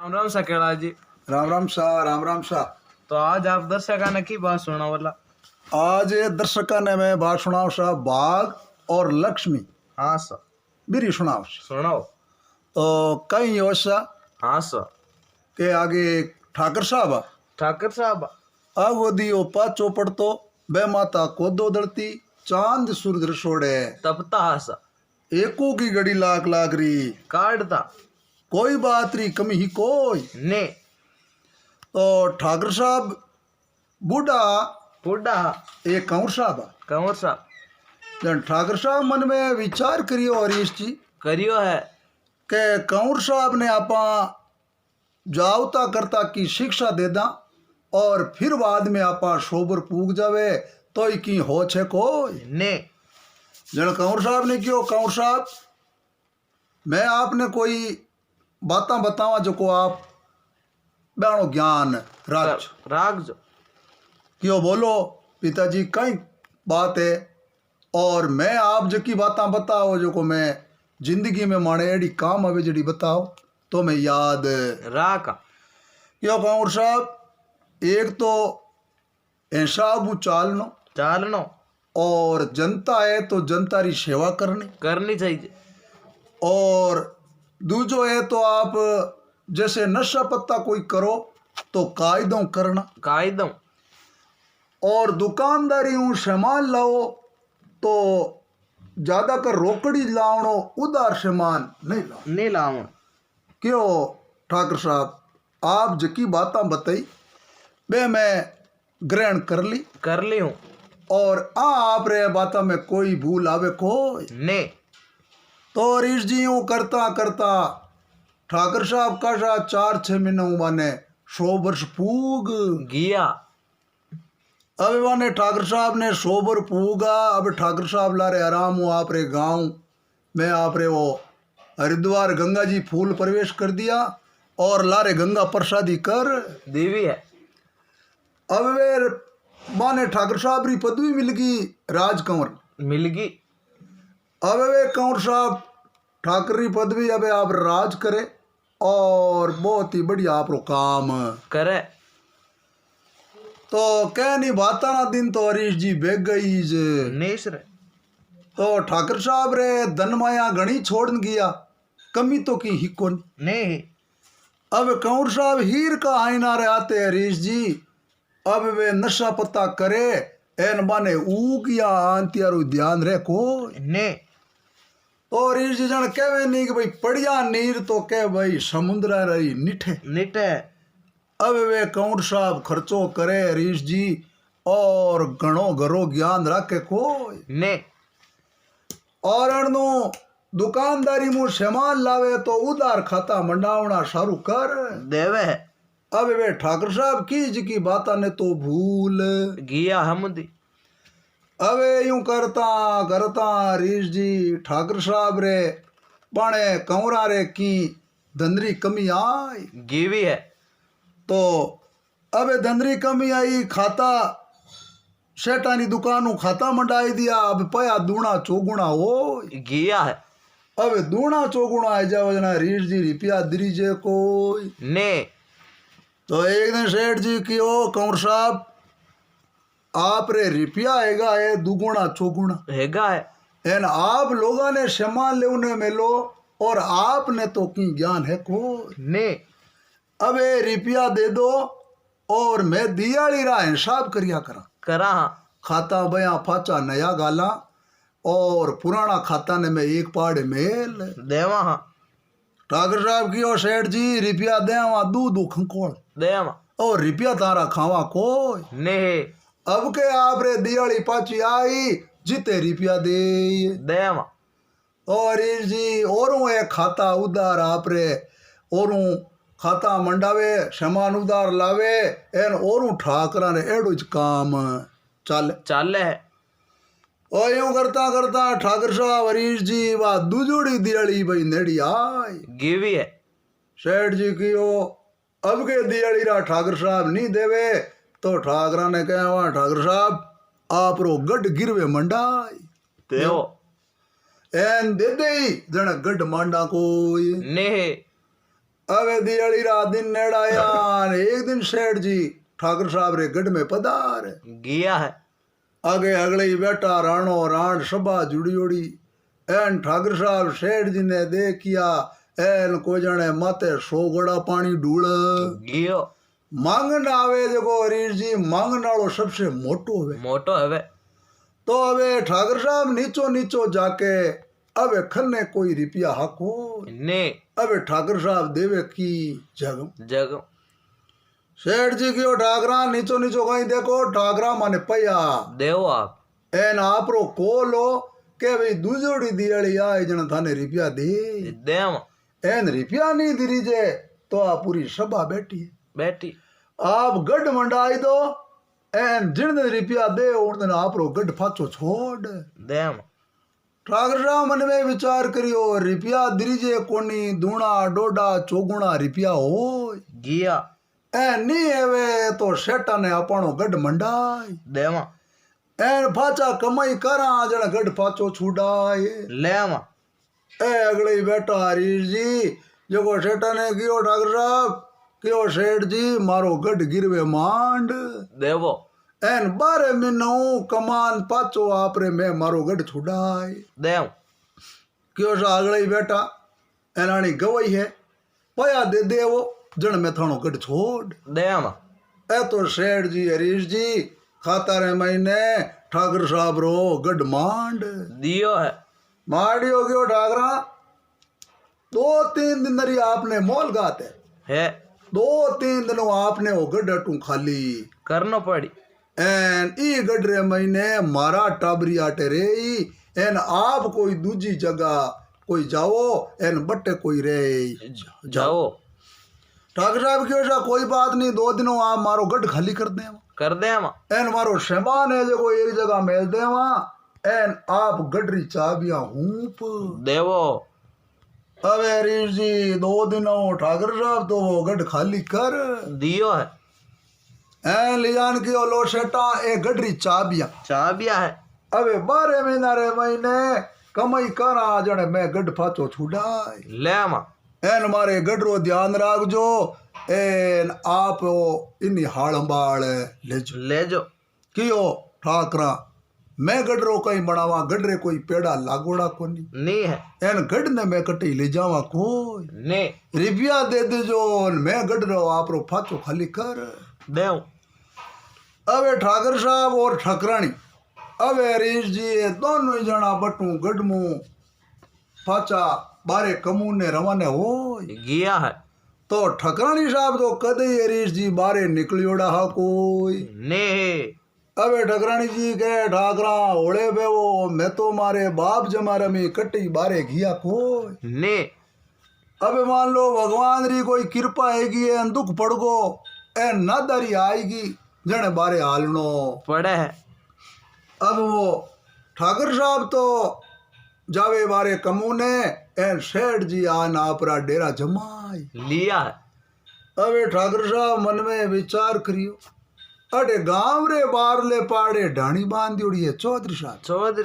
राम राम सकेला जी। राम राम शाह, राम राम शाह। तो आज आप दर्शकों ने की बात सुना वाला। आज ये दर्शकों ने मैं बात सुनाओ शाह, बाघ और लक्ष्मी हाँ सर। बिरी सुनाओ। सुनाओ। तो कई योशा हाँ सर। के आगे ठाकर साहब ठाकर साहब वो दियो पाचो पड़तो बे माता को दो दड़ती चांद सूरज सोड़े तपता हाँ सर। एको की गड़ी लाख लाख री काटता कोई बात री कमी ही कोई ने। तो ठाकर साहब बूढ़ा बुढ़ा एक कंवर साहब कंवर साहब जन ठाकर साहब मन में विचार करियो हरीश जी करियो है के कंवर साहब ने आपा जावता करता की शिक्षा दे दा और फिर बाद में आपा शोबर पूग जावे तो की हो छे कोई ने। जन कंवर साहब ने क्यों कंवर साहब मैं आपने कोई बातें बतावा जो को आप बाणो ज्ञान राज राग जो क्यों बोलो पिताजी कई बात है और मैं आप जो की बातें बताओ जो को मैं जिंदगी में माने एडी काम आवे जड़ी बताओ तो मैं याद राका क्यों कंवर साहब एक तो हिसाब चालनो चालनो और जनता है तो जनता री सेवा करनी चाहिए। और दूजो है तो आप जैसे नशा पत्ता कोई करो तो कायदों करना कायदों और दुकानदारी ऊँ सामान लाओ तो ज्यादा कर रोकड़ी लावनो उधार सामान नहीं लाओ क्यों ठाकर साहब आप जकी बातें बताई बे मैं ग्रहण कर ली हूँ और आप रे बातों में कोई भूल आवे कोई ने। तो ऋष जी यूं करता करता ठाकर साहब का सा 4-6 महीने माने 100 वर्ष पूग गया। अब माने ठाकर साहब ने 100 वर्ष पूगा। अब ठाकर साहब ला रे आराम हो आप रे गांव में आप रे वो हरिद्वार गंगा जी फूल प्रवेश कर दिया और ला रे गंगा प्रसादी कर देवी है। अब वे माने ठाकर साहब री पदवी मिल गई राजकंवर मिल गई। अब वे कंवर साहब ठाकर री पदवी अब आप राज करे और बहुत ही बढ़िया आप रो काम करे। तो कह नहीं बाता ना दिन तो हरीश जी बेग गई जे नेश रे। तो ठाकर साहब रे धन माया घनी छोड़न गया कमी तो की ही कोन नहीं। अब कंवर साहब हीर का आईना रे आते हरीश जी। अब वे नशा पत्ता करे एन माने ऊग या आंतियारू ध्यान रे को ने। तो हरीश जी जन कहवे नहीं कि भाई पड़िया नीर तो कह भाई समुद्र रही निठे निठे। अब वे कंवर साहब खर्चो करे हरीश जी और घणो घरो ज्ञान रखे कोई ने। और अणनो दुकानदारी मुँह सामान लावे तो उधार खाता मंडावना शारू कर देवे है। अब वे ठाकर साहब की बाता ने तो भूल गया हमदी। अब यूं करता करता हरीश जी ठाकर साहब रे बाणे कंवरा रे की धंधरी कमी आई गिवी है। तो अब धंधरी कमी आई खाता शेटानी दुकानों खाता मंडाई दिया। अब पया दूना चौगुना हो गया है। अब दूना चौगुना आ जाओ जना हरीश जी रुपया दरीजे कोई ने। तो एक दिन सेठ जी की ओ कंवर साहब आप रे रुपया हैगा है दुगुना चौगुना हैगा है। एन आप लोगों ने सामान लेने में लो और आपने तो की ज्ञान है को ने। अब ये रुपया दे दो और मैं दियाली रा हिसाब करिया करा खाता बया फाचा नया गाला और पुराना खाता ने मैं एक पाड़े मेल देवा। हाँ ठाकर साहब की ओ सेठ जी रुपया देवा दूध खंकोड़ देवा और रुपया तारा खावा कोई ने। अब के आप रे दियाली पाची आई जिते रुपया दे देवा। और जी और एक खाता उधार आप रे और खाता मंडावे सामान उधार लावे एन और ठाकरा ने एडो काम चल है। और यूं करता करता ठाकर साहब हरीश जी वा दूजोड़ी दियाली भाई नेड़ी आई गिवी है। सेठ जी की ओ अब के दियाली रा ठाकर साहब नहीं देवे तो ठाकरा ने कहा ठाकर साहब आप रो गढ़ गिरवे मंडाई देव एन दे दे जन गढ़ मांडा कोई ने। अवे दियाली रात दिन नेड़ाया एक दिन सेठ जी ठाकर साहब रे गढ़ में पधार गया है। आगे अगले ही बैठा राणो राण सभा जुड़ी उड़ी एन ठाकर साहब सेठ जी ने देखिया एन को जने माते 100 गोड़ा पानी डूल गियो मांगन आवे जको हरीश जी मांगन वालो सबसे मोटो है तो अबे ठाकर साहब नीचो नीचो जाके अबे खन्ने कोई रुपया हाको ने अबे ठाकर साहब देवे की जग सेठ जी की ठाकरा नीचो नीचो कहीं देखो ठाकरा माने पया देव आप एन आपरो कोलो के भाई दूजोड़ी दियाली आए जन थाने रुपया दे देव एन रुपया नहीं दी जे तो आ पूरी सभा बैठी आप गढ़ मंडाई दो एन जिन दिन रुपया दे उन दिन आपरो गढ़ फाचो छोड़ देव ठाकर साहब मन में विचार करियो रुपया दीजे कोनी दूना डोडा चौगुना रुपया हो गिया एन नहीं हेवे तो सेठा ने अपनो गढ़ मंडाई देवा एन फाचा कमाई करा जन गढ़ फाचो छुड़ाए लेवा ए अगले बेटा हरीश जी जो सेठा ने कियो ठाकर साहब कियो सेठ जी मारो गढ़ गिरवे मांड देवो एन 12 महीनों कमान पाचो आपरे में मारो गढ़ छुड़ाए देव क्यों सा अगले ही बेटा एनानी गवई है पया दे देवो जन में थानो गढ़ छोड़ देव ए तो सेठ जी हरीश जी खाता रे महीने ठाकर साहब रो गढ़ मांड दियो है मांडियो गयो ठाकरा 2-3 दिन नरी आपने मोल गाते है 2-3 दिनों आपने वो गढ़ टू खाली करना पड़ी एन ई गढ़ महीने मारा टाबरी आटे रे एन आप कोई दूजी जगह कोई जाओ एन बट्टे कोई रे जाओ ठाकर साहब की वजह कोई बात नहीं 2 दिनों आप मारो गढ़ खाली कर दे एन मारो सामान है जो कोई एक जगह मेल दे एन आप गढ़री चाबियां हूप देवो अबे हरीश जी 2 दिनों ठाकर साहब तो वो गढ़ खाली कर दियो है एन लिजान की लो सेटा ए गढ़री चाबियां है अबे 12 महीने कमाई करा जने मैं गढ़ फाचो छुड़ाई लेमा एन मारे गढ़ रो ध्यान राखजो एन आप इन्नी हाड़ंबाड़ लेजो कियो ठाकरा मैं गढ़ रो कहीं बनावा गढ़ रे कोई पेड़ा लागोड़ा कोनी नहीं है एन गढ़ ने मैं कटी ले जावा कोई नहीं रुपया दे देजो मैं गढ़ रो आप रो फाचो खाली कर देव अबे ठाकर साहब और ठकरानी अबे हरीश जी ये दोनों ही जना बटू गढ़मू फाचा बारे कमूने रवाने हो गया है तो ठकरानी साहब तो कदे ही हरीश जी बारे निकलियोड़ा हा कोई ने अबे ठकरानी जी के ठाकरा ओले बे वो मैं तो मारे बाप जमारे में कट्टी बारे घिया कोई ने अबे मान लो भगवान री कोई कृपा हैगी है दुख पड़गो ए नादारी आएगी जने बारे हालनो पड़े है अब वो ठाकर साहब तो जावे बारे कमूने एन सेठ जी आन आपरा डेरा जमाई लिया है अबे ठाकर साहब मन में विचार करियो अरे गांव रे बारले पाड़े ढाणी बांध दियोड़ी है चौधरी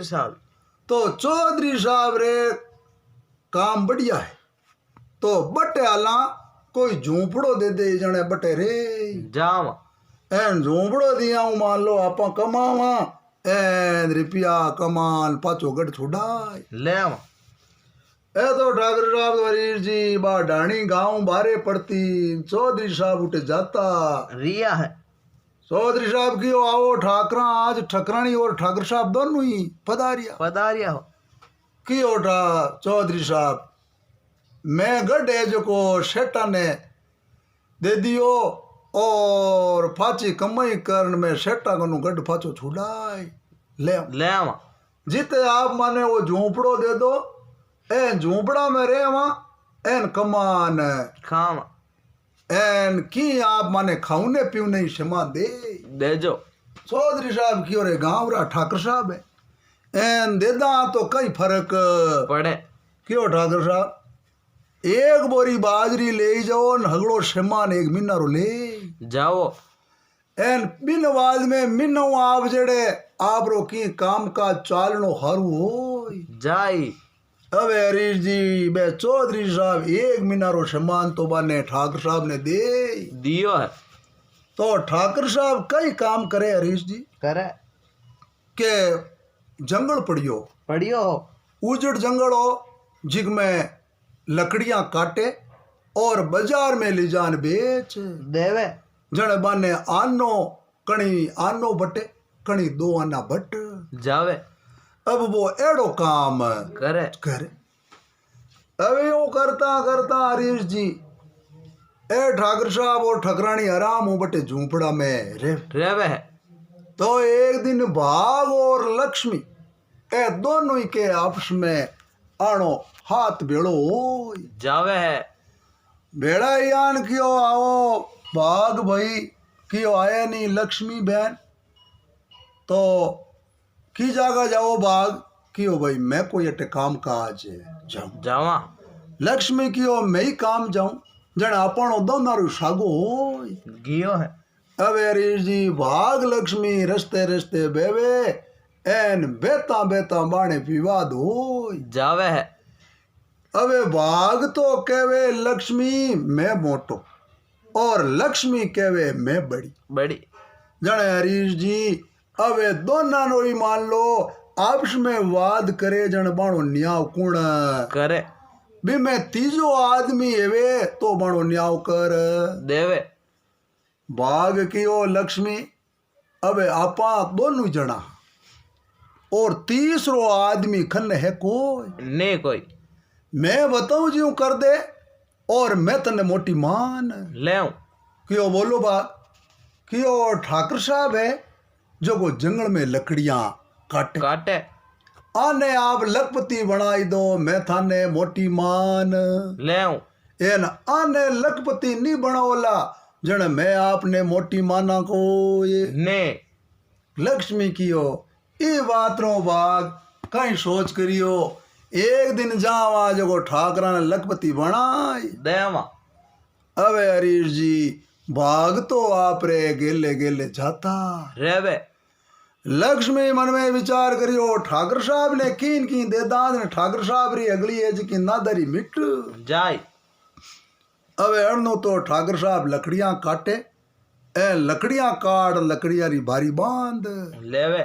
साहब तो चौधरी साहब रे काम बढ़िया है तो बटे आला कोई झूंपड़ो दे दे जने बटे रे जावा एन झूंपड़ो दिया मान लो आप कमावा एन रुपया कमान पाचो गढ़ छुड़ाई लेवा ए तो ठाकर साहब हरीश जी बा ढाणी गांव बारे पड़ती चौधरी साहब उठे जाता रिया है चौधरी साहब की आओ ठाकरा आज ठकरानी और ठाकर साहब दोनों ही पधारिया हो की ओठा चौधरी साहब मैं गढ़ है जो को सेठा ने दे दियो और फाची कमाई करन में सेठा को गढ़ फाचो छुड़ाई ले जिते आप माने वो झूंपड़ो दे दो एन झूंपड़ा में रेवा एन कमान खामा एन की आप माने खाऊने पीऊने क्षमा दे जो चौधरी साहब की और गांव रा ठाकर साहब है एन देदा तो कई फर्क पड़े क्यों ठाकर साहब एक बोरी बाजरी ले जाओ हगड़ो शमान एक मिनारो ले जाओ एन बिन वाज में मिनो आप जड़े आप रो की काम का चालनो हारू हो जाई હવે હરીશજી બે ચૌધરી સાહેબ એક મહિનાનો સામાન તો બાને ઠાકર સાહેબ ને દે दियो है તો ઠાકર સાહેબ કઈ કામ કરે હરીશજી करे કે जंगल पड़ियो पढ़ियो उजड़ जंगल हो जिसमें लकड़ियां काटे और बाजार में ले जान बेच देवे जने बाने आनो कणी आनो बटे कणी दो आना बट जावे अब वो एड़ो काम करे करे अब यो करता करता हरीश जी ए ठाकर साहब और ठकरानी आराम हो बटे झूंपड़ा में रेवे है तो एक दिन भाग और लक्ष्मी ए दोनों ही के आपस में आनो हाथ भेड़ो हो जावे है भेड़ा यान क्यों आओ भाग भाई क्यों आया नहीं लक्ष्मी बहन तो की जागा जाओ भाग क्यों भाई मैं कोई अटे काम काज जाऊं जावा लक्ष्मी क्यों मैं ही काम जाऊं जन आपनो दोनारू सागो हो गियो है હવે હરીશજી ભાગ લક્ષ્મી રસ્તે રસ્તે બેવે એન બેતા બેતા બાણે વિવાદ હોય जावे है હવે ભાગ તો કહેવે લક્ષ્મી मैं મોટો और लक्ष्मी કહેવે मैं बड़ी बड़ी જાણે હરીશજી હવે દોનાનો ही मान लो आपस में वाद करे जण बाणो न्याव कुण करे भी मैं तीजो आदमी हेवे तो बाणो न्याव कर देवे भाग कियो लक्ष्मी अबे आपा दोनों जना और तीसरो आदमी खन है कोई ने कोई मैं बताऊं जी कर दे और मैं तने मोटी मान ले क्यों बोलो बात क्यों ठाकर साहब है जो को जंगल में लकड़ियां काटे काटे आने आप लखपति बनाई दो मैं थाने मोटी मान ले एन आने लखपति नहीं बनाओला जन मैं आपने मोटी माना को ये ने लक्ष्मी कियो ये बात रो भाग कहीं सोच करियो एक दिन जावा जो ठाकरा ने लखपति बनाई देवा अबे हरीश जी भाग तो आप रे गेले गेले जाता रेवे लक्ष्मी मन में विचार करियो ठाकर साहब ने कीन की दे दाद ने ठाकर साहब री अगली एज की नादरी मिट जाई अबे अणनो तो ठाकर साहब लकड़ियां काटे ए लकड़ियां काट लकड़ियां री भारी बांध लेवे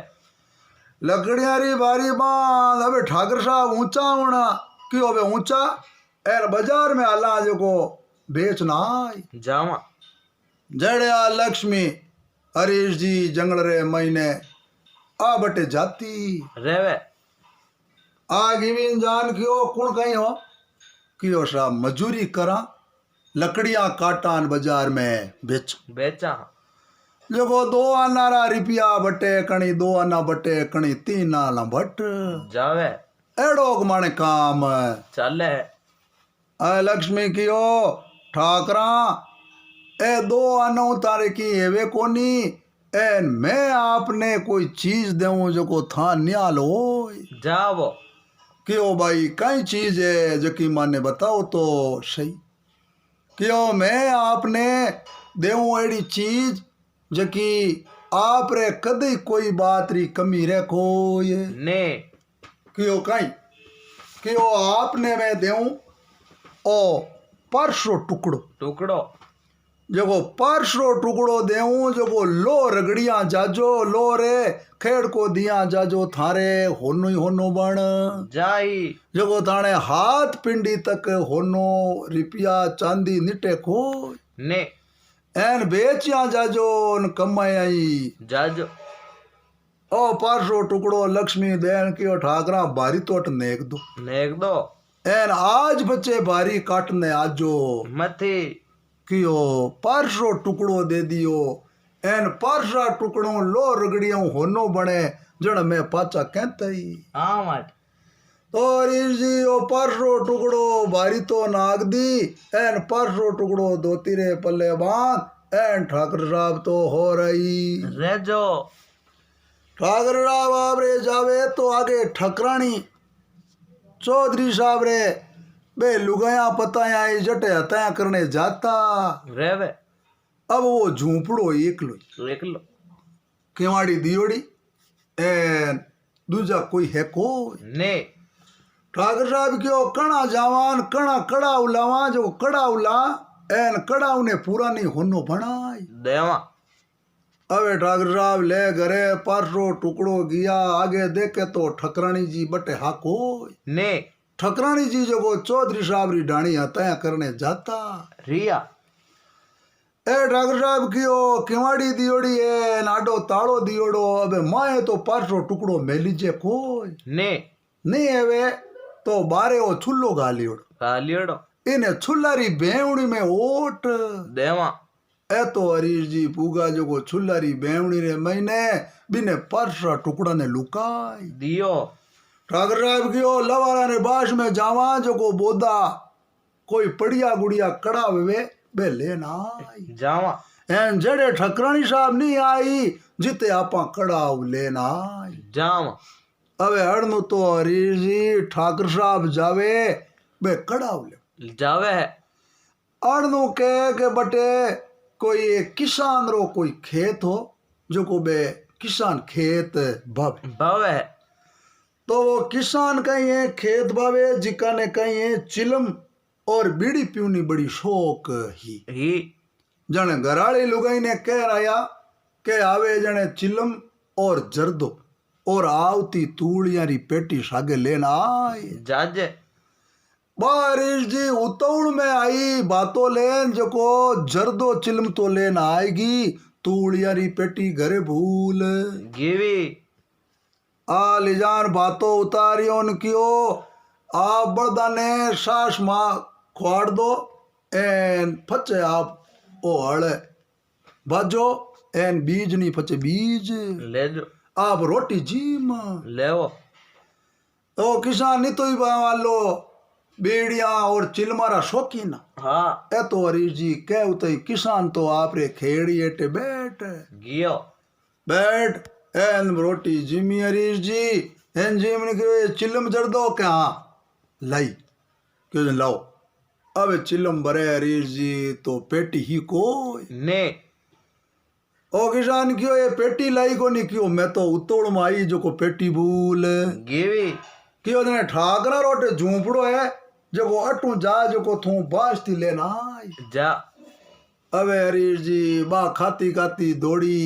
लकड़ियां री भारी बांध अबे ठाकर साहब ऊंचा होना क्यों अबे ऊंचा एर बाजार में आला जो को बेचना जावा जड़िया लक्ष्मी हरीश जी जंगल रे महीने आ बटे जाती रेवे आ गिविन जान क्यों कुण कहीं हो क्यों साहब मजूरी करा लकड़ियां काटान बाजार में बेच बेचा देखो 2 आना रुपया बटे कणी 2 आना बटे कणी 3 आना बट जावे एड़ो माने काम चले लक्ष्मी कियो ठाकरा ए 2 आना तारे की हेवे कोनी एन मैं आपने कोई चीज देऊं जो को था न्याल हो जावो क्यों भाई कई चीज है जो की माने बताओ तो सही क्यों मैं आपने देऊं एड़ी चीज जो कि आप रे कदी कोई बात री कमी रे कोई ने क्यों कहीं क्यों आपने मैं देऊं ओ परसो टुकड़ो टुकड़ो जो परसो टुकड़ो देऊं जो लो रगड़ियां जाजो लो रे खेड़ को दिया जाजो थारे होनो ही होनो बण जाई जो थाने हाथ पिंडी तक होनो रुपया चांदी निटे को ने एन बेचिया जाजो न कमाई जाजो ओ परसो टुकड़ो लक्ष्मी देन की ठाकरा भारी तोट नेक दो एन आज बच्चे भारी काटने आजो मथी कियो परसो टुकड़ो दे दियो एन परसा टुकड़ो लो रगड़ियों होनो बने जण में पाचा कहते ही हाँ माट तो जी ओ परसो टुकड़ो भारी तो नाग दी एन परसो टुकड़ो दो तीरे पल्ले बांध एन ठाकर साहब तो हो रही रेजो ठाकर साहब आप रे जावे तो आगे ठकरानी चौधरी साहब रे बे लुगाया पताया जटे हताया करने जाता रेवे अब वो झूंपड़ो एकलो एकलो केवाड़ी दियोड़ी एन दूजा कोई है को ने ठाकर साहब क्यों कणा जावान कणा कड़ाऊ लावा जो कड़ाऊ ला एन कड़ाऊ ने पूरा नहीं होनो बनाई देवा अबे ठाकर साहब ले घरे परसों टुकड़ो गया आगे देखे तो ठकरानी जी बटे हाको ने ठकरानी जी जो को चौधरी साहब री ढाणी हत्या करने जाता रिया ए ठाकर साहब क्यों किवाड़ी दियोड़ी है नाडो ताड़ो दियोड़ो अबे माए तो परसों टुकड़ो मेलीजे कोई ने नहीं है तो बारे वो छुल्लो गालियोड़ कालियोड़ो इन्हें छुल्लारी बेवड़ी में ओट देवा ए तो हरीश जी पूगा जो को छुल्लारी बेवड़ी रे महीने बिने परसा टुकड़ा ने लुकाई दियो ठाकर साहब क्यों लवारा ने बाश में जावा जो को बोदा कोई पड़िया गुड़िया कड़ा वे बे लेना जावा एन जड़े ठकरानी साहब नहीं आई जिते आपा कड़ाव लेना जावा अबे हड़नु तो हरीश जी ठाकर साहब जावे बे कड़ाव ले जावे है अड़नु के बटे कोई एक किसान रो कोई खेत हो जो को बे किसान खेत भावे भावे है तो वो किसान कहीं है खेत भावे जिका ने कहीं है चिलम और बीड़ी पीवनी बड़ी शौक ही जने घराड़ी लुगाई ने कह रहा के आवे जने चिलम और जर्दो और आवती तूड़ियारी पेटी सागे लेना आई जाजे बारिश जी उतौड़ में आई बातों लेन जो को जर्दो चिलम तो लेन आएगी तूड़ियारी पेटी घरे भूल गिवी आ लिजान बातों उतारी उनकियो आप बड़दा ने सास माँ खुआड़ दो एन फचे आप ओ हड़े बाजो एन बीज नहीं फचे बीज ले जो आप रोटी जीम ले वो तो किसान नहीं तो ही वालो बेड़िया और चिलमारा शौकीन हाँ ए तो हरीश जी कह उतई किसान तो आप रे खेड़ी एटे बैठ गियो बैठ एन रोटी Jimmy Harish G N gym ने के चिलम जड़ दो क्या लाई क्यों लाओ अब चिलम भरे हरीश जी तो पेटी ही कोई ने ओ किसान क्यों ये पेटी लाई को नहीं क्यों मैं तो उतोड़ में आई जो को पेटी भूल गिवी क्यों ने ठाकरा रोटे झूपड़ो है जो को अटू जा जो को थू बास्ती लेना जा अबे हरीश जी बा खाती खाती दौड़ी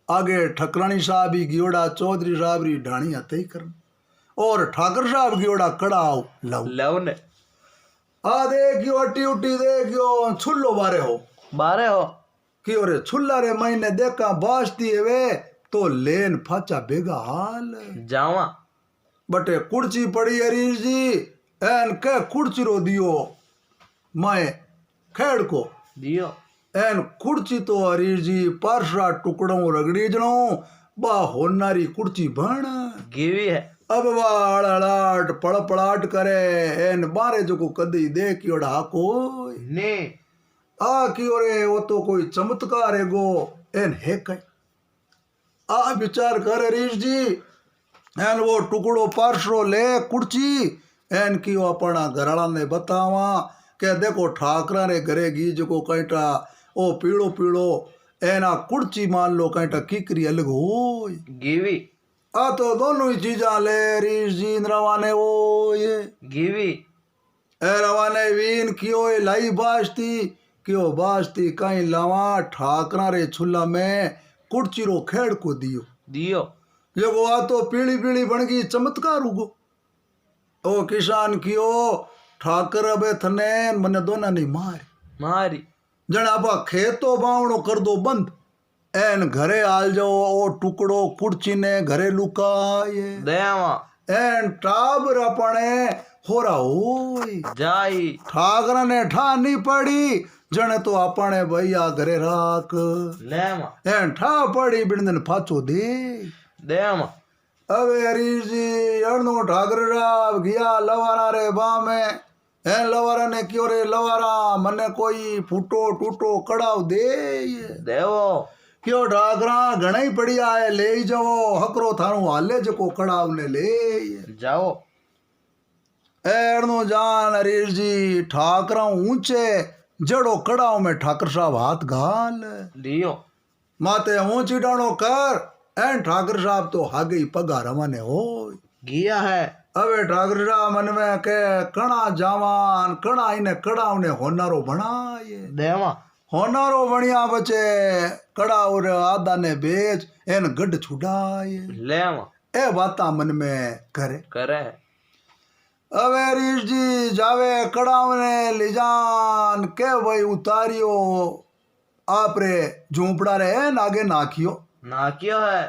आगे ठकरानी साहब ही गियोड़ा चौधरी साहब री ढाणी हते ही कर और ठाकर साहब गियोड़ा कड़ाओ लव लव ने आ देखियो अटी उटी देखियो छुल्लो बारे हो क्यों रे छुल्ला रे महीने देखा बास्ती है वे तो लेन फाचा बेगा हाल जावा बटे कुर्सी पड़ी हरीश जी एन के कुर्सी रो दियो मैं खेड़ को दियो एन कुर्सी तो हरीश जी परसा टुकड़ों रगड़ी जनो बा होनारी कुर्सी बन गिवी है अब बा अड़ाट पड़पड़ाट करे एन बारे जो को कदी देखियो ढाको ने आ क्यों रे वो तो कोई चमत्कार है गो एन है कई आ विचार कर हरीश जी एन वो टुकड़ो पार्शो ले कुर्सी एन की अपना घराड़ा ने बतावा के देखो ठाकरा रे घरे गी जो को कईटा ओ पीड़ो पीड़ो एना कुर्सी मान लो कईटा किकरी अलग हो गिवी आ तो दोनों ही चीजा ले हरीश जी रवाने वो ये गिवी ए रवाने वीन क्यों लाई बास्ती क्यों बास्ती कहीं लावा ठाकरा रे छुल्ला में कुर्सी रो खेड़ को दियो दियो ये वो आ तो पीली पीली बन गई चमत्कार उगो ओ किसान कियो ठाकर अबे थने मने दोना नहीं मारी जन आपा खेतो बावणो कर दो बंद एन घरे आल जाओ ओ टुकड़ो कुर्सी ने घरे लुकाए देवा एन टाबर अपने होरा होई जाई ठाकरा ने ठा नहीं पड़ी जने तो अपने भैया घरे राख लेवा एन ठा पड़ी बिन फाचो दे देवा अबे हरीश जी अड़नो ठाकर राव गया लवारा रे बा में ए लवारा ने क्यों रे लवारा मने कोई फूटो टूटो कड़ाव दे देवो क्यों ठाकरा घना ही पड़िया है ले जाओ हकरो थारू हाले जको कड़ाव ने ले जाओ एड़नो जान हरीश जी ठाकरा ऊंचे जड़ो कड़ाव में ठाकर साहब हाथ घाल दियो माते ऊंची डाणो कर एन ठाकर साहब तो हागे ही पगा रवाने हो गया है હવે ઠાકરજા मन में के कणा जावान कणा इने कड़ा उन्हें होनारो बनाए देवा होनारो बनिया बचे कड़ा और आदा ने बेच एन गढ़ छुड़ाए लेवा ए बाता मन में करे करे હવે રીશજી જાવે કડાવને લીજાન કે ભાઈ ઉતાર્યો આપરે ઝૂંપડા રે નાગે નાખ્યો ना क्यों है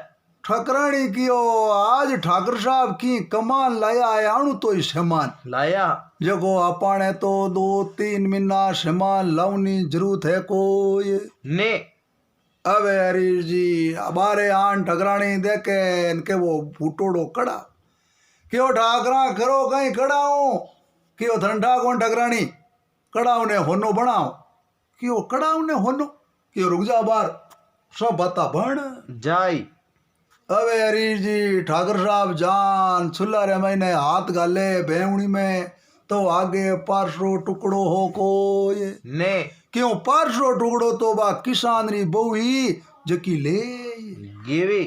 ठकराणी कियो आज ठाकर साहब की कमान लाया है आणु तो सामान लाया जगो अपाने तो 2-3 महीना सामान लावनी जरूरत है कोई ने હવે હરીશજી बारे आन ठकराणी देखे इनके वो फूटोड़ो कड़ा क्यों ठाकरा करो कहीं कड़ाओ क्यों ठंडा कौन ठकराणी कड़ाओ ने होनो बनाओ क्यों कड़ाओ ने होनो क्यों रुक जा बार सब बता बन जाई હવે હરીશજી ઠાકર સાहब जान छुल्लारे महीने हाथ गाले भेवणी में तो आगे 500 टुकड़ो हो कोई ने क्यों 500 टुकड़ो तो बा किसान री बहु जकी ले गिवी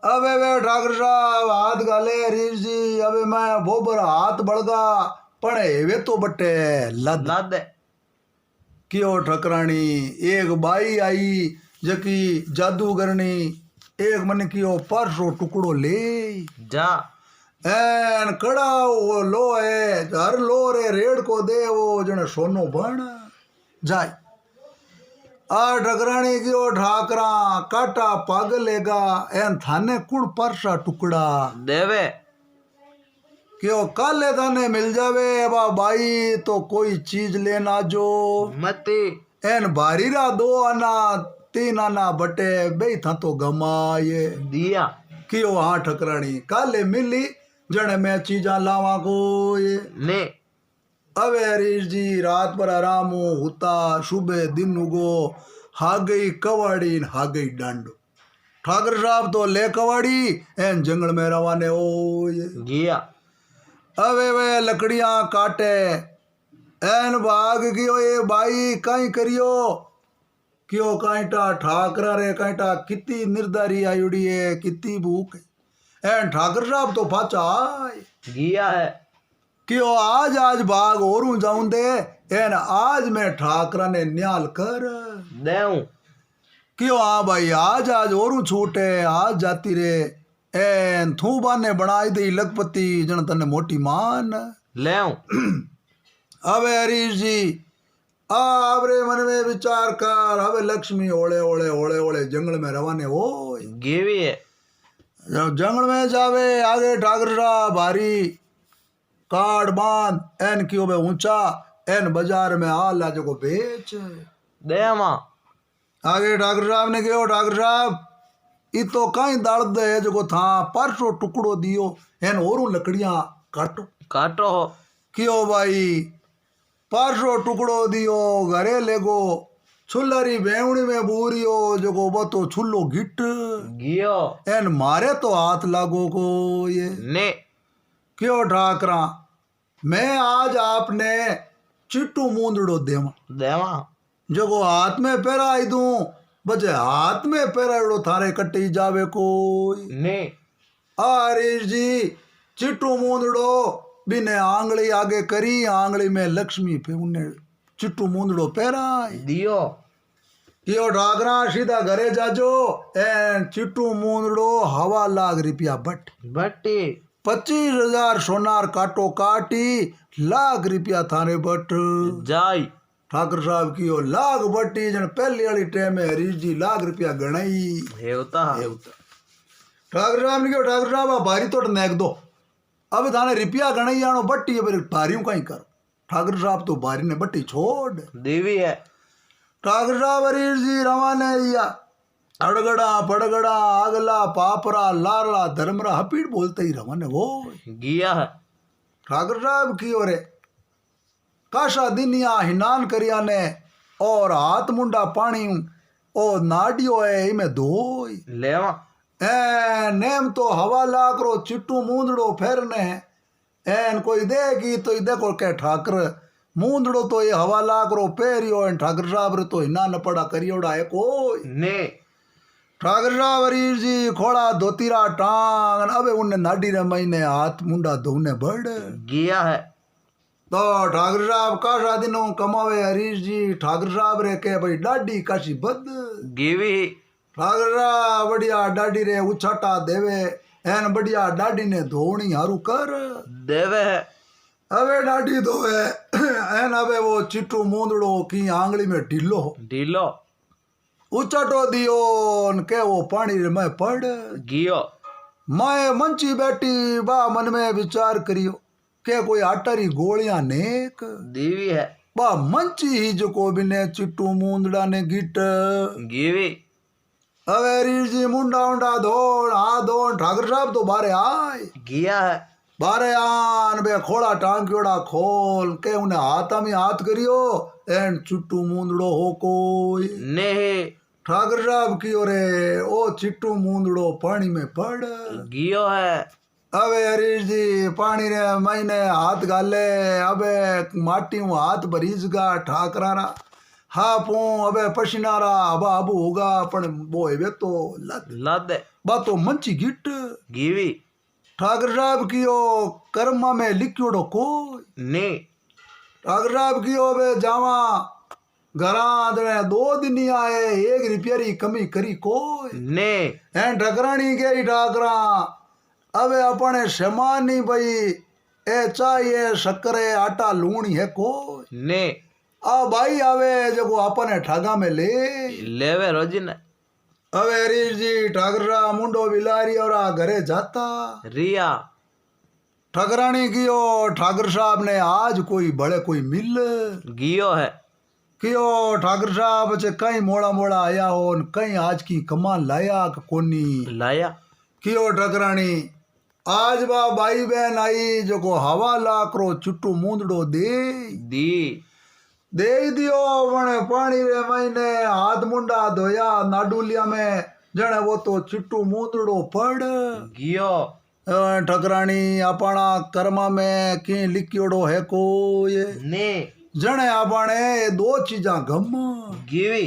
अबे वे ठाकर साहब हाथ गाले हरीश जी अबे मैं बोबर हाथ बड़गा पण हेवे तो बटे लद लद क्यों ठकराणी एक बाई आई जकी जादूगरनी एक मन कियो 500 टुकड़ो ले जा एन कड़ा वो लो है हर लो रे रेड को दे वो जने सोनो बन जाए आ ठकराणी कियो ठाकरा काटा पागलेगा एन थाने कुण परसा टुकड़ा देवे क्यों काले थाने मिल जावे बा बाई तो कोई चीज लेना जो मती एन भारी रा 2 आना 3 आना बटे बे था तो गमाए दिया क्यों हाँ ठकराणी काले मिली जने मैं चीजा लावा कोई ने अबे हरीश जी रात पर आराम होता सुबह दिन उगो हा गई कवाड़ी हा गई डांडो ठाकर साहब तो ले कवाड़ी एन जंगल में रवाने हो गया अबे वे लकड़ियां काटे एन भाग गयो ये बाई कहीं करियो क्यों कांटा ठाकरा रे कांटा कितनी निर्धारी आयुड़ी है कितनी भूख है एन ठाकर साहब तो फाचा आए गया है क्यों आज आज भाग और जाऊं दे एन आज मैं ठाकरा ने न्याल कर देऊं क्यों हाँ भाई आज आज और छूटे आज जाती रे एन थू बाने बनाई दे लखपति जन तने मोटी मान लेऊं अबे हरीश जी आवरे मन में विचार कर अबे लक्ष्मी ओले ओले ओले ओले जंगल में रवाने हो गेवी है जब जंगल में जावे आगे ठाकर साहब भारी कार्ड बांध एन क्यों बे ऊंचा एन बाजार में आ लाजो को बेच देवा आगे ठाकर साहब ने कहो ठाकर साहब ई तो कहीं दर्द दे जो था 500 टुकड़ो दियो एन और लकड़ियां काटो काटो क्यों भाई 500 टुकड़ो दियो घरे लेगो छुल्लरी बेवणी में बूरियो जो को बतो छुल्लो गिट गियो एन मारे तो हाथ लागो को ये ने क्यों ठाकरा मैं आज आपने चिट्टू मूंदड़ो देवा देवा जो हाथ में पहराई दूं बचे हाथ में पहराड़ो थारे कटी जावे कोई ने हरीश जी चिट्टू मूंदड़ो बिने आंगली आगे करी आंगली में लक्ष्मी पे उन्हें चिट्टू मूंदड़ो पहराई दियो क्यों ठाकरा सीधा घरे जाजो एन चिट्टू मूंदड़ो हवा लाख रुपया बट बट्टी 25,000 सोनार काटो काटी लाख रुपया थारे बट जाई ठाकर साहब की ओ लाख बट्टी जन पहली वाली टाइम में हरीश जी लाख रुपया गणाई हेवता ठाकर साहब ने कहो ठाकर साहब आप भारी तो नेक दो अब थाने रुपया गणाई आनो बट्टी है भारी कहीं करो ठाकर साहब तो भारी ने बट्टी छोड़ देवी है ठाकर साहब हरीश जी रवाने या अड़गड़ा पड़गड़ा आगला पापरा लारला धर्मरा हपीट बोलते ही रवाने वो गया है ठाकर साहब की ओरे काशा दिनिया हिनान करिया ने और हाथ मुंडा पानी और नाडियो है इमे धोई लेवा ए नेम तो हवा लाकरो चिट्टू मूंदड़ो फेरने एन कोई देगी तो देखो के ठाकर मूंदड़ो तो ये हवा लाकरो पेरियो एन ठाकर साहब रे तो हिना न पड़ा करियोड़ा है कोई ने ठाकर साहब हरीश जी खोड़ा धोतीरा टांग अबे उन्हें नाडी रे महीने हाथ मुंडा धोने बढ़ गया है तो ठाकर साहब काशा दिनों कमावे हरीश जी ठाकर साहब रे के भाई डाडी काशी बद गिवी ठाकर साहब बढ़िया डाडी रे उछाटा देवे एन बढ़िया डाडी ने धोनी हारू कर देवे है अबे डाडी धोवे एन अबे वो चिट्टू मूंदड़ो की आंगली में ढीलो ढीलो उछाटो दियो न के वो पानी रे मैं पड़ गियो मैं मंची बैठी बा मन में विचार करियो के कोई आटारी गोलियां नेक दीवी है बा मंची ही जो को बिने चिट्टू मूंदड़ा ने गिट गिवी अवे रीर जी मुंडा उंडा धोन आ धोन ठाकर साहब तो बारे आए गया है बारे आन बे खोड़ा टांकियोड़ा खोल के उन्हें हाथा में हाथ करियो एन चिट्टू मूंदड़ो हो कोई ने ठाकर साहब की ओरे ओ चिट्टू मूंदड़ो पानी में पड़ गियो है अबे हरीश जी पानी रे महीने हाथ गाले अबे माटी में हाथ भरीजगा ठाकरारा हाँ पू अबे पसीनारा अबा अबू होगा पण वो एवे तो लद बा तो मंची गिट गिवी ठाकर साहब की ओ कर्मा में लिखियोड़ो कोई ने ठाकर साहब की ओ बे जावा घरा दे 2 दिन ही आए 1 रुपया री कमी करी कोई ने हैं ठकरानी के ठाकरा अबे अपने समान नहीं भाई ए चाहिए शक्कर आटा लूणी है कोई ने आ भाई आवे जो अपने ठागा में ले लेवे रोजिन अबे हरीश जी ठाकरा मुंडो बिलारी और आ घरे जाता रिया ठकरानी कियो ठाकर साहब ने आज कोई बड़े कोई मिल गियो है कियो ठाकर साहब चे कहीं मोड़ा मोड़ा आया हो न कहीं आज की कमान लाया कि कोनी लाया कियो ठकरानी आज बा भाई बहन आई जो को हवा लाकरो चुट्टू मूंदड़ो दी दे दियो वने पानी रे महीने हाथ मुंडा धोया नाडुलिया में जने वो तो चिट्टू मूंदड़ो पड़ गियो ठकरानी अपना कर्मा में की लिखियोड़ो है कोई ने जने अपने 2 चीजा गम गिवी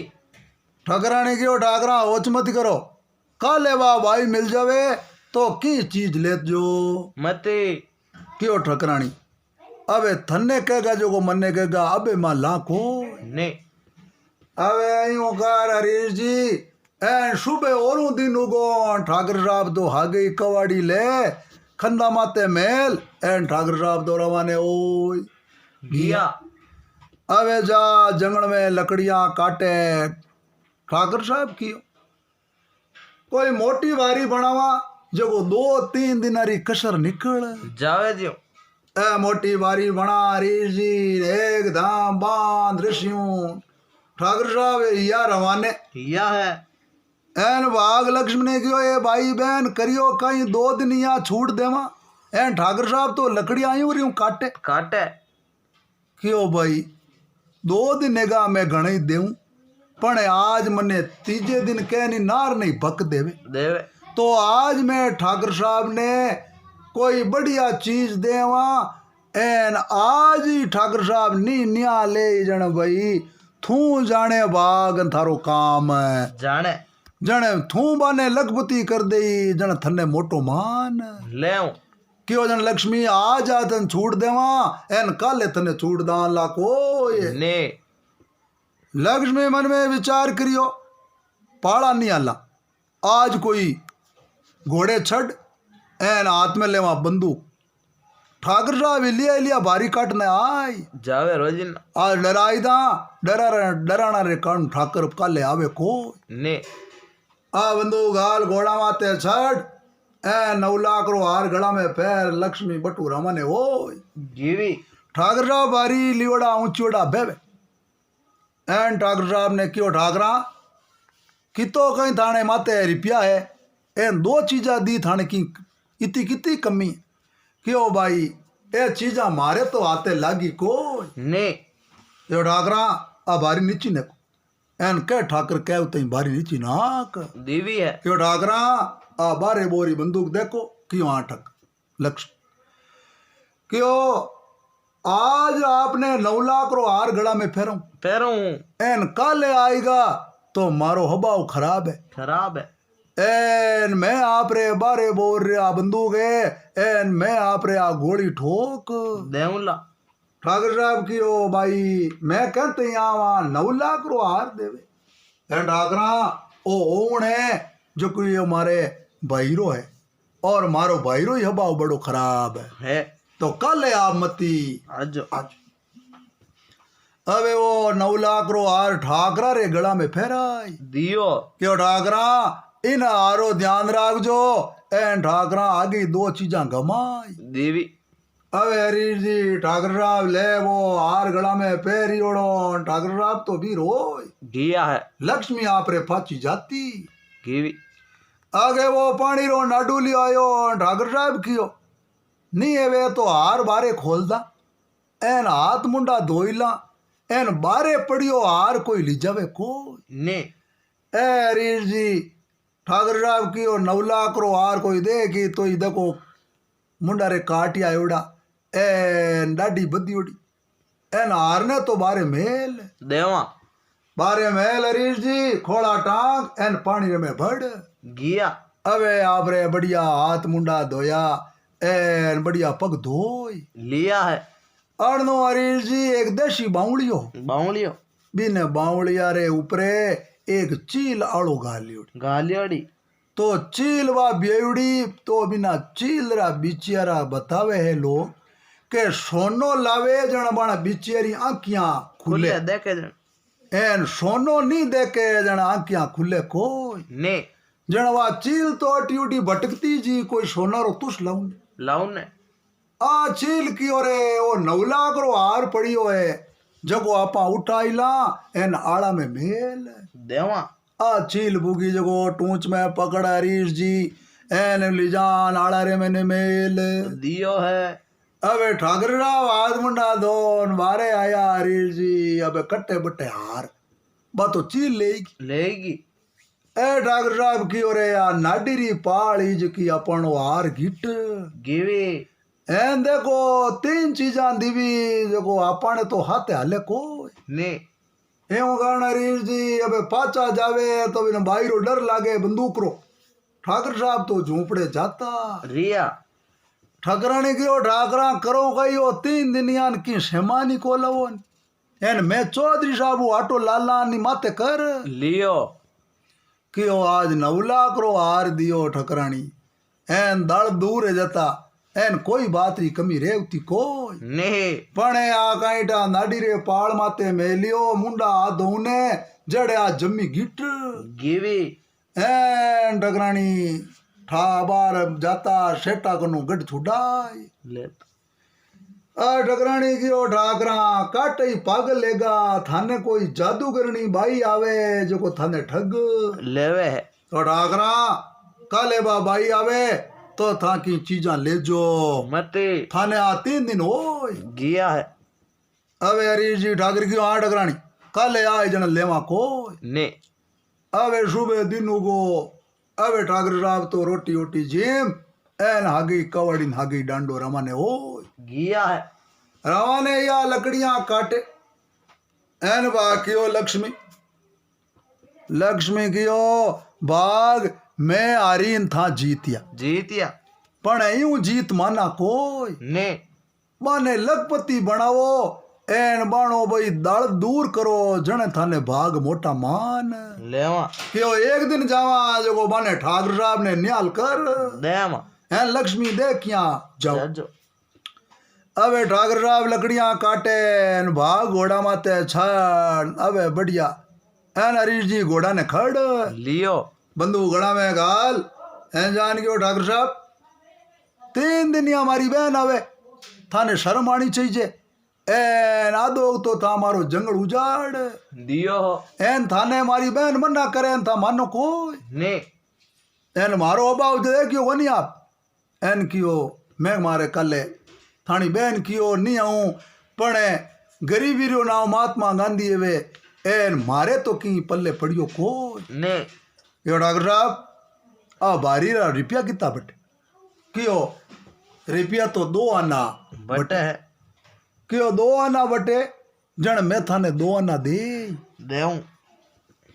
ठकरानी क्यों ठाकरा होच मत करो काले बा भाई मिल जावे तो की चीज ले जो मते क्यों ठकरानी अबे थन्ने कहेगा जो को मन्ने कहेगा अबे मां लाखो ने अबे यूं कर हरीश जी एन सुबह और दिन उगो ठाकर साहब तो हागे कवाड़ी ले खंदा माते मेल एन ठाकर साहब तो रवाने ओय गिया अबे जा जंगल में लकड़ियां काटे ठाकर साहब की कोई मोटी वारी बनावा जो 2-3 दिन री कसर निकल जावे जो ए मोटी वारी बना हरीश जी एक धाम बांध ऋषियों ठाकर साहब या रवाने या है एन भाग लक्ष्मी ने क्यों ये भाई बहन करियो कहीं 2 दिन यहाँ छूट देवा एन ठाकर साहब तो लकड़ी आई हो रही हूँ काटे काटे क्यों भाई 2 दिन का मैं घणे देऊं पण आज मने 3जे दिन कहनी नार नहीं भक देवे देवे तो आज मैं ठाकर साहब ने कोई बढ़िया चीज देवा एन आज ही ठाकर साहब नी निया ले जन भाई थू जाने बाग थारो काम है जाने जने थू बाने लखपति कर दे जन थने मोटो मान ले क्यों जन लक्ष्मी आज आ तन छूट देवा एन काले तने छूट दान ला कोई ने लक्ष्मी मन में विचार करियो पाड़ा नहीं आला आज कोई घोड़े छड़ एन हाथ में लेवा बंदूक ठाकर साहब लिया भारी काटने आई जावे रोजिन आज डराई दा डराना रे कान ठाकर काले आवे को ने आ बंदूक हाल घोड़ा माते छड़ ए 9 लाख रो हार गला में पैर लक्ष्मी बटू रमने ओ जीवी ठाकर साहब भारी लियोड़ा ऊंचोड़ा बेबे एन ठाकर साहब ने क्यों ठाकरा कितो कहीं थाने माते रुपया है एन 2 चीजा दी थाने की इतनी कितनी कमी क्यों भाई ए चीजा मारे तो आते लागी को ने यो ठाकरा आ भारी नीची ने एन कह ठाकर कह उतई भारी नीची नाक दीवी है यो ठाकरा आ बारे बोरी बंदूक देखो क्यों आठक लक्ष्य क्यों आज आपने 9 लाख रो हार गला में फेरूं फेरूं एन काले आएगा तो मारो हबाव खराब है एन मैं आप रे बारे बोल रहा बंदूक है, एन मैं आप रे आ गोली ठोक देऊला ठाकर साहब की ओ भाई मैं कहते यहाँ वहाँ 9 लाख रो हार देवे एन ठाकरा ओ ओण है जो कोई हमारे भाईरो है और मारो भाईरो ही हबाव बड़ो खराब है तो कल है आप मती आज आज अबे वो 9 लाख रो हार ठाकरा रे गला में फेराई दियो क्यों ठाकरा इन हारो ध्यान रखजो एन ठाकरा आगे 2 चीजा गमाई देवी अबे हरीश जी ठाकर साहब ले वो हार गला में पैरी ओढ़ो ठाकर साहब तो भी रोय गिया है लक्ष्मी आप रे फाची जाती गिवी आगे वो पानी रो नाडू लियो आयो ठाकर साहब कियो नहीं है वे तो हार बारे खोल दा एन हाथ मुंडा धोईला एन बारे पड़ियो हार कोई ली जावे कोई ने ए हरीश जी ठाकर साहब कियो 9 लाख रो हार कोई दे की तो ही देखो मुंडा रे काटिया एवड़ा एन डाडी बदी ओड़ी एन हार ने तो बारे मेल देवा बारे मेल हरीश जी खोला टांग एन पानी में भड़ गिया अबे आप रे बढ़िया हाथ मुंडा धोया एन बढ़िया पग धोई लिया है अड़नो हरीश जी एक देशी बावलियो बावलियो बिन बावलिया रे ऊपरे एक चील आड़ो गालियोड़ी गालियोड़ी तो चील वा बेवड़ी तो बिना चील रा बिचियारा बतावे है लोग के सोनो लावे जन बण बिचियारी आंखियां खुले देखे जन एन सोनो नहीं देखे जन आंखियां खुले कोई ने जन वा चील तो ट्यूटी भटकती जी कोई सोना रो तुस लाऊं लाऊं ने आ चील की ओरे ओ 9 लाख रो हार पड़ियो है जगो आपा उठाईला एन आड़ा में मेल देवा आ चील बुगी जगो टूंच में पकड़ हरीश जी एन लिजान आड़ा रे मैंने मेल दियो है अबे ठाकर राव हाथ मुंडा दोन बारे आया हरीश जी अबे कट्टे बट्टे हार बा तो चील लेगी ए ठाकर साहब की ओरे या नाडीरी पाड़ी जो की अपन हार गिट गिवी एन देखो 3 चीजा दीवी जो अपन तो हाथे हाले कोई ने एवं कारण हरीश जी अबे पाचा जावे तो बिन भाई रो डर लागे बंदूक रो ठाकर साहब तो झूपड़े जाता रिया ठकराने की ठाकरा करो गई हो 3 दिनियान की शेमानी को लवोन एन मैं चौधरी साहब आटो लाला नी माते कर लियो कियो आज 9 लाख रो हार दियो ठकरानी एन दल दूर है जाता एन कोई बात री कमी रेवती कोई नहीं पणे आ काईटा नाडी रे पाल माते मेलियो मुंडा आधोने जड़े आ जम्मी गिट गिवी एन ठकरानी ठा बार जाता सेटा कनु गड छुड़ाई ले ठकरानी की ओ ठाकरा काट ही पागल लेगा थाने कोई जादूगरनी बाई आवे जो को थाने ठग लेवे है तो ठाकरा काले बा बाई आवे तो था की चीजा ले जो मते थाने आ 3 दिन हो गिया है अबे हरीश जी ठाकर की आ ठकरानी काले आए जन लेवा को ने अबे सुबह दिन को अबे ठाकर साहब तो रोटी ओटी जिम एन हागी कवड़ी हागी डांडो रमाने हो गिया है रवाने या लकड़ियां काटे एन बाकियो लक्ष्मी कियो बाग मैं आरीन था जीतिया पण यूं जीत माना कोई ने माने लखपति बनावो एन बाणो भाई दल दूर करो जने थाने भाग मोटा मान लेवा कियो एक दिन जावा जो बाने ठाकर साहब ने न्याल कर देवा एन लक्ष्मी देखिया जाओ जो अबे ठाकर साहब लकड़ियां काटे भाग घोड़ा माते छाड़ अबे बढ़िया एन हरीश जी घोड़ा ने खड़ लियो बंदूक घड़ा में गाल एन जान के ठाकर साहब 3 दिन हमारी बहन आवे थाने शर्म आनी चाहिए एन आदो तो था मारो जंगल उजाड़ दियो एन थाने मारी बहन मना करे एन था मानो कोई ने एन मारो अभाव देखियो वनी आप एन कियो मैं मारे कले थानी बहन कियो नहीं आऊं पण गरीबी रो नाव महात्मा गांधी वे एन मारे तो की पल्ले पड़ियो को ने यो डॉक्टर साहब आ बारी रा रुपया कितना बटे कियो रुपया तो 2 आना बटे है कियो 2 आना बटे जन मैं थाने 2 आना दे देऊं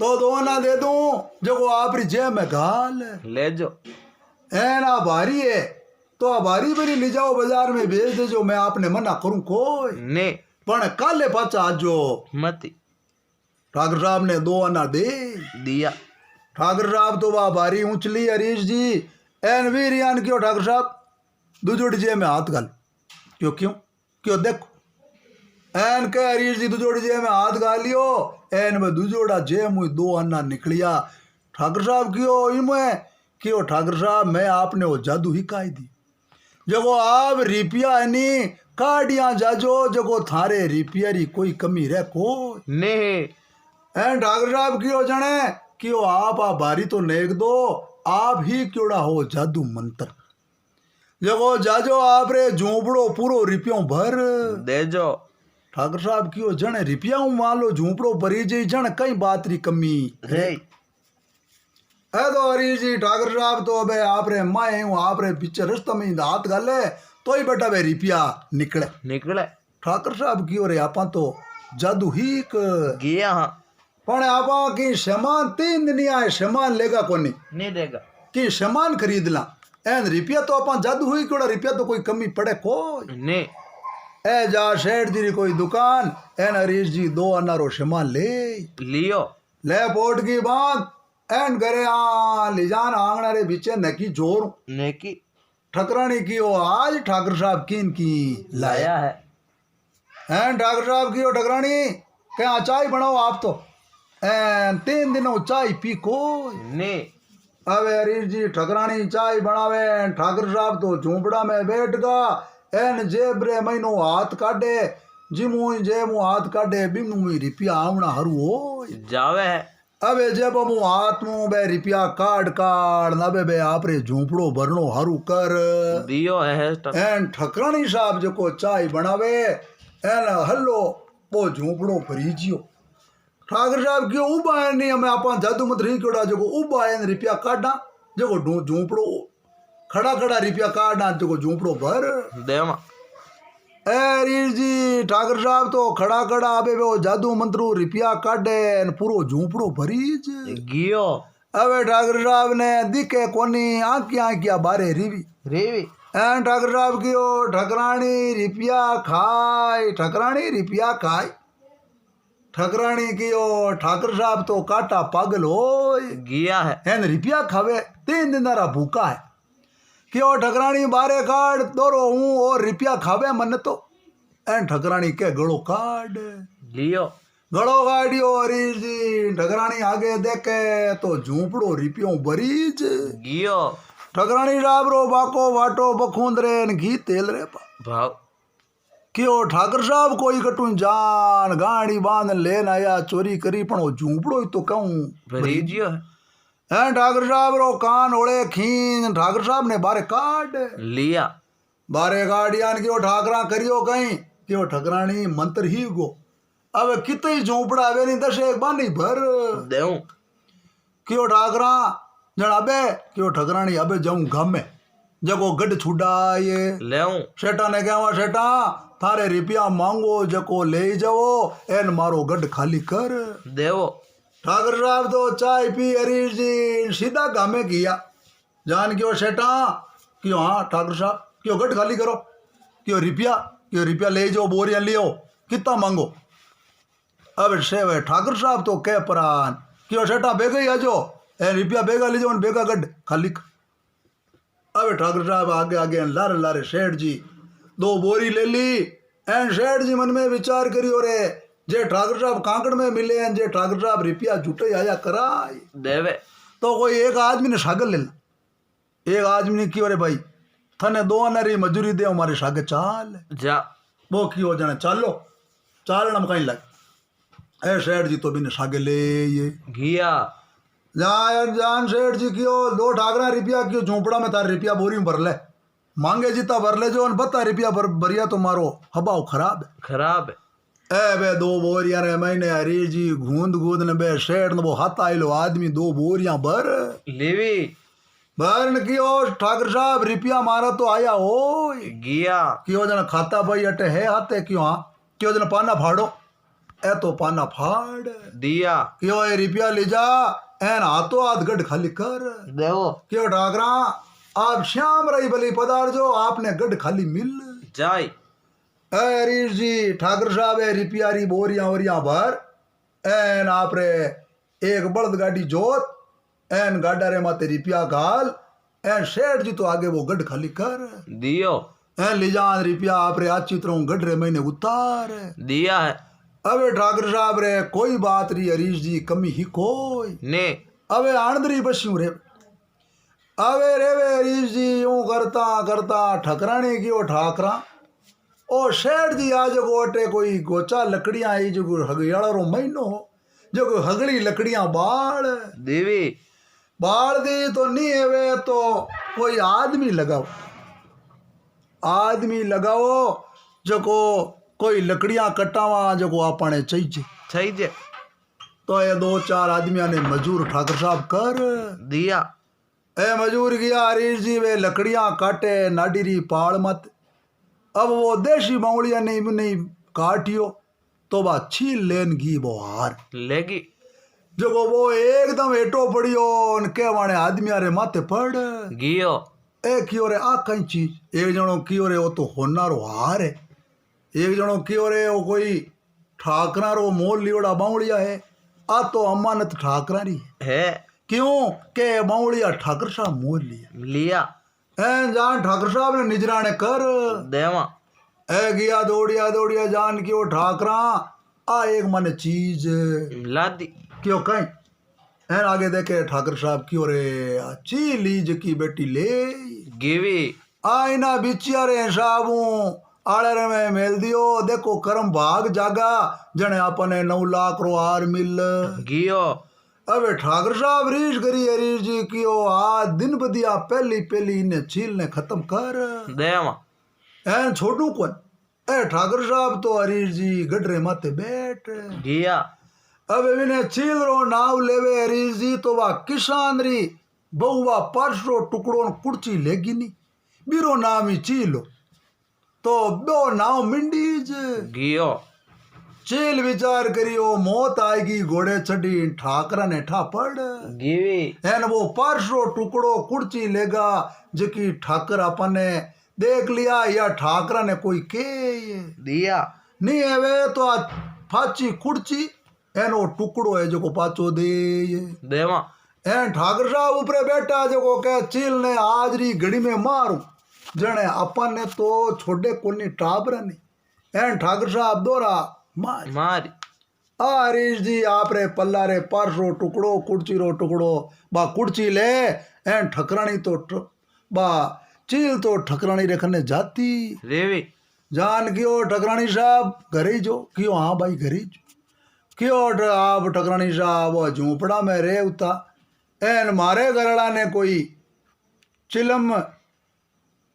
तो दो आना दे दूं जो आप री जेब में गाल ले जो एना भारी है तो भारी भरी ले जाओ बाजार में भेज दे जो मैं आपने मना करूं कोई ने पण काले पाचा आजो मती ठाकर साहब ने दो आना दे दिया ठाकर साहब तो वाह भारी ऊंचली हरीश जी एन वीर यान क्यों ठाकर साहब दुजोड़ी जेब में हाथ गाल क्यों क्यों क्यों देखो एन के हरीश जी दुजोड़ी जेब में हाथ गालियो एन में दुजोड़ा जेब मुई दो अन्ना निकलिया ठाकर साहब क्यों इमें क्यों ठाकर साहब मैं आपने वो जादू ही काई दी जगो आप रिपिया नी काडिया जाजो जगो थारे रिपिया री कोई कमी रह को ने एन ठाकर साहब क्यों जाने क्यों आप भारी तो नेक दो आप ही क्योड़ा हो जादू मंत्र जगो जाजो आप रे झूपड़ो पूरो रिपियों भर दे जो ठाकर साहब क्यों जने रिपिया मान लो झूपड़ो भरी जी जन कई बात री कमी रे है तो हरीश जी ठाकर साहब तो अबे आप रे मैं हूँ आप रे पीछे रास्ते में हाथ गाले तो ही बेटा वे रिपिया निकले निकले ठाकर साहब क्यों रे आपा तो जादू ही गया हाँ पण आपा की सामान 3 दिन आए सामान लेगा कोनी नहीं देगा कि सामान खरीद ला एन रिपिया तो आपा जादू हुई क्यों रिपिया तो कोई कमी पड़े कोई ने ए जा शेठ जी री कोई दुकान एन हरीश जी दो अनारो सामान ले लियो ले पोट की बात एन करे आ ले जान आंगना रे बीचे नकी जोर ने की ठकरानी की हो आज ठाकर साहब किन की लाया है एन ठाकर साहब की हो ठकरानी क्या चाय बनाओ आप तो एन 3 दिनों चाय पी को ने अबे हरीश जी ठकरानी चाय बनावे ठाकर साहब तो झूपड़ा में बैठ गा एन जेब रे महीनो हाथ काटे जिमू जेमू हाथ काटे बिमू रिपिया आवना हरू हो जावे है अबे जब मु हाथ मु बे रिपिया काट काट नबे बे आपरे झूपड़ो भरनो हरू कर दियो है एन ठकरानी साहब जो चाय बनावे एन हल्लो वो झूपड़ो भरी जियो ठाकर साहब क्यों उबा है नहीं हमें आपा जादू मत रही क्योड़ा जो उबा है रिपिया काटना जो झूपड़ो खड़ा खड़ा रिपिया काटना जो झूपड़ो भर देवा ए हरीश जी ठाकर साहब तो खड़ा खड़ा अबे वो जादू मंत्रू रिपिया काटे पूरो झूपड़ो भरीज गियो अबे ठाकर साहब ने दिखे कोनी आंखिया बारे रिवी रेवी एन ठाकर साहब की ओ ठकरानी रिपिया खाए ठकरानी रिपिया खाए ठकरानी की ओ ठाकर साहब तो काटा पागल हो गिया है एन रिपिया खावे 3 दिन भूखा है क्यों ठकरानी बारे काट दोरो हूँ और रिपिया खावे मन तो एन ठकरानी के गड़ो काट लियो गड़ो काटियो हरीश जी ठकरानी आगे देखे तो झूपड़ो रिपियो बरीज गियो ठकरानी डाबरो बाको वाटो बखूंदरे घी तेल रे भाव क्यों ठाकर साहब कोई कटू जान गाड़ी बांध लेन आया चोरी करी पण वो झूपड़ो ही तो कहूँ भरीजियो है हैं ठाकर साहब रो कान ओले खींच ठाकर साहब ने बारे काट लिया बारे गाड़ियान क्यों ठाकरा करियो कहीं क्यों ठकरानी मंत्र ही गो अब कितने झोंपड़ा वे नहीं 10 एक बानी भर देऊं क्यों ठाकरा जन अबे क्यों ठकरानी अबे जाऊं गाम में जको गड छुड़ाए लेऊं सेठा ने कहवा सेठा थारे रुपया मांगो जको ले जाओ एन मारो गड खाली कर देवो ठाकर साहब तो चाय पी हरीश जी सीधा गामे किया जान क्यों सेठा क्यों हाँ ठाकर साहब क्यों गट खाली करो क्यों रुपया ले जाओ बोरियां लियो कितना मांगो अब से ठाकर साहब तो कह परान क्यों सेठा बेगा ही आजो ए रुपया बेगा ले जाओ बेगा गड खाली अब ठाकर साहब आगे आगे लारे लारे सेठ जी 2 बोरी ले ली एन सेठ जी मन में विचार करियो रे जे ठाकर साहब कांकड़ में मिले हैं जे ठाकर साहब रुपया जुटे आया कराए देवे तो कोई एक आदमी ने सागर ले ला एक आदमी ने क्यों रे भाई थने 2 आना मजूरी दे हमारे सागे चाल जा वो क्यों जाने चालो चालना में कहीं लग ए सेठ जी तो भी ने सागे ले ये घिया जान सेठ जी क्यों 2 ठाकरा रुपया क्यों झोंपड़ा में तार रुपया बोरी में भर ले मांगे जीता भर ले जो बता रुपया भरिया तो मारो हवाओ खराब है ए बे 2 बोरिया रे मैंने हरी जी गूंद ने बे सेठ ने वो हाथ आइलो आदमी 2 बोरियां भर लेवी भरन क्यों ठाकर साहब रुपया मारा तो आया हो गिया क्यों जना खाता भाई अटे है हाथे क्यों हाँ क्यों जना पाना फाड़ो ए तो पाना फाड़ दिया क्यों ए रुपया ले जा एन हाथों हाथ गढ़ खाली कर देवो क्यों ठाकरा आप श्याम रही भली पदार जो आपने गढ़ खाली मिल जाय हरीश जी ठाकर साहब है रुपया री बोरियां वोरियां भर एन आप रे एक बड़द गाड़ी जोत एन गाड़ा रे माते रुपया घाल एन शेठ जी तो आगे वो गढ़ खाली कर दियो एन ले जान रुपया आप रे अच्छी तरह गढ़ रे महीने उतार दिया है अबे ठाकर साहब रे कोई बात री हरीश जी कमी ही कोई ने अबे आंदरी बस्यूं रे अबे रे वे हरीश जी यूं करता करता ठकराने की वो ठाकरा ओ शेठ जी आज गोटे कोई गोचा लकड़ियां आई जो हगियाला रो महीनो जो कोई हगड़ी लकड़ियां बाल देवी बाल दी तो नहीं है वे तो कोई आदमी लगाओ जो को कोई लकड़ियां कटावा जो को आपने चाहिए सही जे तो ये दो चार आदमियों ने मजूर ठाकर साहब कर दिया ए मजूर गया हरीश जी वे लकड़ियां काटे नाडीरी पाल मत अब वो देशी बावड़िया नहीं काटियो तो बा छील लेन गी वो हार लेगी जो वो एकदम हेटो पड़ियो उनके वाणे आदमिया रे माथे पड़ गियो ए कियो रे आ कई चीज एक जनो कियो रे वो तो होनारो हार है एक जनो कियो रे वो कोई ठाकरा रो मोल लियोड़ा बावड़िया है आ तो अमानत ठाकरा री है क्यों के बावड़िया ठाकर साहब मोल लिया ए जान ठाकर साहब ने निजराने कर देवा ए गया दौड़िया जान की वो ठाकरा आ एक मन चीज लादी क्यों कहीं एन आगे देखे ठाकर साहब की रे अच्छी लीज की बेटी ले गिवी आईना बिचिया रे साहबू आड़े रे में मेल दियो देखो करम भाग जागा जने अपने 9 लाख रो हार मिल गियो अबे ठाकर साहब रीश करी हरीश जी की ओ आज दिन बदिया पहली इन्हें छील ने खत्म कर देवा एन छोटू कौन ए ठाकर साहब तो हरीश जी गडरे माथे बैठ गिया अब इन्हें छील रो नाव लेवे हरीश जी तो वा किसान री बहुवा परसो टुकड़ो कुर्ची लेगी नी बीरो नाम ही चीलो तो दो नाव मिंडीज गियो चील विचार करियो मौत आएगी घोड़े चढ़ी ठाकरा ने ठा पड़ गिवी एन वो परसो टुकड़ो कुर्ची लेगा जकी ठाकर अपने देख लिया या ठाकरा ने कोई के दिया नहीं है वे तो आज फाची कुर्ची एन वो टुकड़ो है जो को पाचो दे देवा एन ठाकर साहब ऊपरे बैठा जो को कह चील ने आज री घड़ी में मारू जने अपन ने तो छोड़े कोनी टाबरा ने एन ठाकर साहब दोरा मारी हरीश जी आप रे पल्ला रे परसो टुकड़ो कुर्ची रो टुकड़ो बा कुर्ची ले एन ठकरानी तो बा चील तो ठकरानी रखने जाती रेवी जान क्यों ठकरानी साहब घरे जो क्यों हाँ भाई घरे जो क्यों आप ठकरानी साहब झूपड़ा में रे उता एन मारे घरड़ा ने कोई चिलम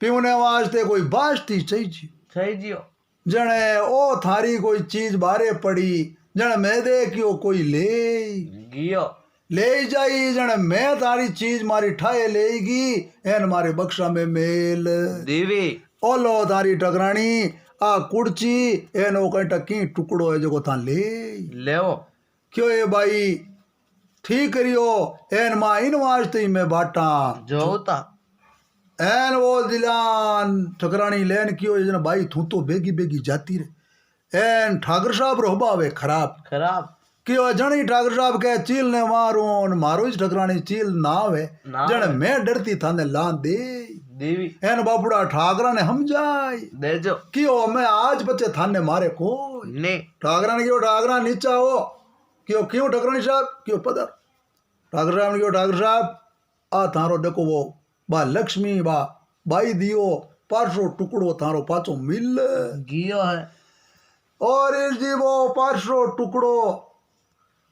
पीने वास्ते कोई बास्ती चाहिए सही जियो जने ओ थारी कोई चीज बारे पड़ी जने मैं देखियो कोई गियो ले जाई जने मैं तारी चीज मारी ठाए लेगी एन मारे बक्सा में मेल देवी ओलो तारी टकरानी आ कुर्ची एन ओ कहीं टकी टुकड़ो है जो था ले क्यों ये भाई ठीक करियो एन मां इन वास्ते में बाटा जोता एन वो दिलान ठकरानी लेन क्यों जन भाई तू तो बेगी जाती रे एन ठाकर साहब रोबावे खराब क्यों जनी ठाकर साहब कह चील ने मारो इस ठकरानी चील ना वे जन मैं डरती थाने लान दे देवी एन बापुड़ा ठाकरा ने हम जाए दे जो क्यों मैं आज बच्चे थाने मारे को ने ठाकरा ने क्यों ठाकरा नीचा हो क्यों ठकरानी साहब क्यों पदर ठाकर साहब ने क्यों ठाकर साहब आ थारो देखो वो बा लक्ष्मी बा बाई दियो परसो टुकड़ो थारो पाचो मिल गियो है और इस जी वो परसो टुकड़ो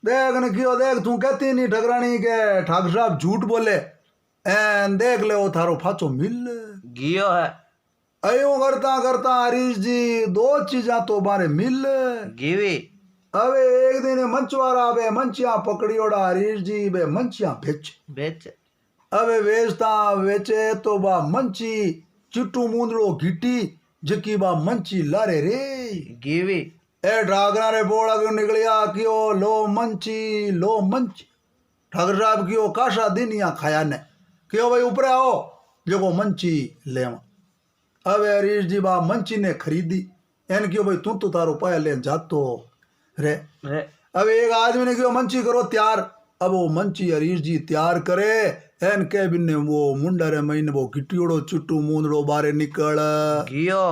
देख न क्यों देख तू कहती नहीं ठकरानी के ठाकर साहब झूठ बोले एन देख ले वो थारो पाचो मिल गियो है अयो करता करता हरीश जी 2 चीजा तो मारे मिल गिवी अबे एक दिन मंचवारा बे मंचिया पकड़ियोड़ा हरीश जी बे मंचिया बेच अबे वेचता वेचे तो बा मंची चिट्टू मुंदड़ो घिटी जकी बा मंची लारे रे गिवी ए ठाकरा रे बोला क्यों निकलिया क्यों लो मंची ठाकर साहब क्यों काशा दिन यहाँ खाया ने क्यों भाई ऊपर आओ जो को मंची ले अब हरीश जी बा मंची ने खरीदी एन क्यों भाई तू तो तारो पाया ले जातो रे अब एक आदमी ने क्यों मंची करो तैयार अब वो मंची हरीश जी तैयार करे एन कैबिन ने वो मुंडा रे महीने वो गिट्टियोड़ो चुट्टू मूंदड़ो बारे निकलियो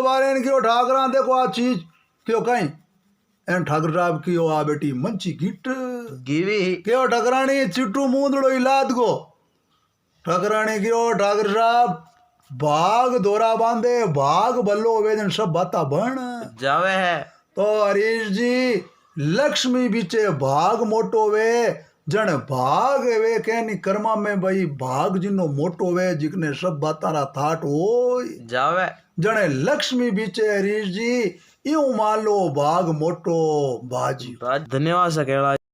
बारे ने क्यों ठाकरा देखो आ चीज क्यों कहीं एन ठाकर साहब क्यों आ बेटी मंची गिट गिवी क्यों ठकरानी चिट्टू मूंदड़ो इलाद को ठकरानी क्यों ठाकर साहब भाग दोरा बांधे भाग बल्लो वेदन सब बाता बन जावे है तो हरीश जी लक्ष्मी बीचे भाग मोटो वे जन भाग वे कहनी कर्मा में भाई भाग जिनो मोटो वे जिकने सब बातारा थाट हो जावे जने लक्ष्मी बीचे हरीश जी यूं मान लो भाग मोटो बाजी धन्यवाद सकेला।